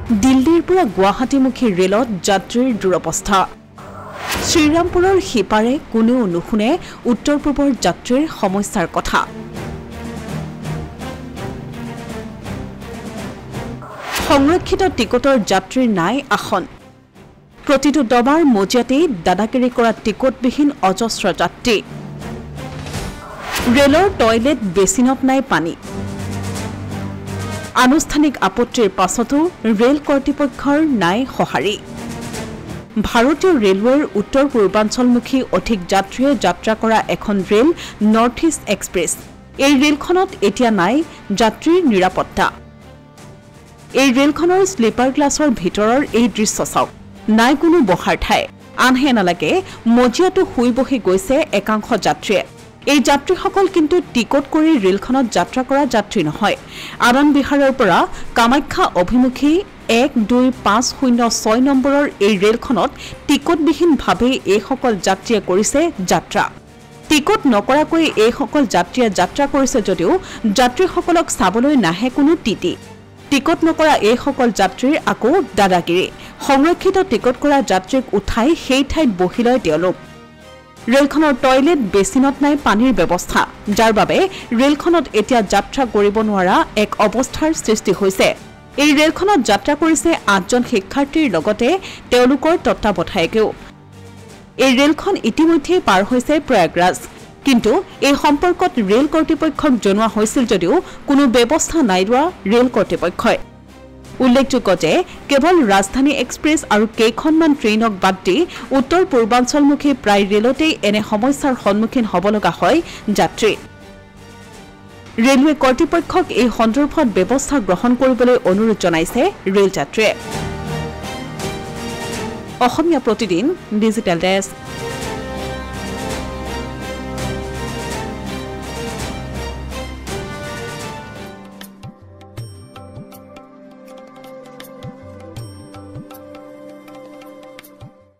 দিল্লীৰ পৰা গুৱাহাটীমুখী ৰেলত যাত্ৰীৰ দুৰৱস্থা শ্ৰীৰামপুৰৰ সিপাৰে কোনেও নুশুনে উত্তৰ পূবৰ যাত্ৰীৰ সমস্যাৰ কথা সংৰক্ষিত টিকটৰ যাত্ৰীৰ নাই আসন প্ৰতিটো দবাৰ মজিয়াতেই দাদাগিৰি কৰা টিকটবিহীন অজস্ৰ যাত্ৰী ৰেলৰ টয়লেট বেচিনত নাই পানী আনুষ্ঠানিক আপত্তিৰ পাছতো ৰেল কৰ্তৃপক্ষৰ নাই সঁহাৰি ভাৰতীয় ৰেলৱেৰ উত্তৰ পূৰ্বাঞ্চলমুখী অধিক যাত্ৰীয়ে যাত্ৰা কৰা এখন ৰেল নৰ্থ ইষ্ট এক্সপ্ৰেছ এই ৰেলখনত এতিয়া নাই যাত্ৰীৰ নিৰাপত্তা এই ৰেলখনৰ স্লিপাৰ ক্লাছৰ ভিতৰৰ এই দৃশ্য চাওক নাই কোনো বহাৰ ঠাই আনহে নালাগে মজিয়াটো শুই বহি গৈছে একাংশ যাত্ৰীয়ে এই যাত্ৰীসকল কিন্তু টিকট কৰি ৰেলখনত যাত্ৰা কৰা যাত্ৰী নহয় আনন্দ বিহাৰৰ পৰা কামাখ্যা অভিমুখী 12506 নম্বৰৰ এই ৰেলখনত টিকটবিহীনভাৱে এইসকল যাত্ৰীয়ে কৰিছে যাত্ৰা টিকট নকৰাকৈ এইসকল যাত্ৰীয়ে যাত্ৰা কৰিছে যদিও যাত্ৰীসকলক চাবলৈ নাহে কোনো টিটি টিকট নকৰা এইসকল যাত্ৰীৰ আকৌ দাদাগিৰি সংৰক্ষিত টিকট কৰা যাত্ৰীক উঠাই সেই ঠাইত বহি লয় তেওঁলোক ৰেলখনৰ টয়লেট বেচিনত নাই পানীৰ ব্যৱস্থা যাৰ বাবে ৰেলখনত এতিয়া যাত্ৰা কৰিব নোৱাৰা এক অৱস্থাৰ সৃষ্টি হৈছে এই ৰেলখনত যাত্ৰা কৰিছে 8জন শিক্ষাৰ্থীৰ লগতে তেওঁলোকৰ তত্ত্বাৱধায়কেও এই ৰেলখন ইতিমধ্যে পাৰ হৈছে প্ৰয়াগৰাজ কিন্তু এই সম্পৰ্কত ৰেল কৰ্তৃপক্ষক জনোৱা হৈছিল যদিও কোনো ব্যৱস্থা নাই লোৱা ৰেল কৰ্তৃপক্ষই উল্লেখযোগ্য যে কেৱল ৰাজধানী এক্সপ্ৰেছ আৰু কেইখনমান ট্ৰেইনক বাদ দি উত্তৰ পূৰ্বাঞ্চলমুখী প্ৰায় ৰেলতেই এনে সমস্যাৰ সন্মুখীন হ'ব লগা হয় যাত্ৰী ৰেলৱে কৰ্তৃপক্ষক এই সন্দৰ্ভত ব্যৱস্থা গ্ৰহণ কৰিবলৈ অনুৰোধ জনাইছে ৰেল যাত্ৰীয়ে অসমীয়া প্ৰতিদিন ডিজিটেল ডেস্ক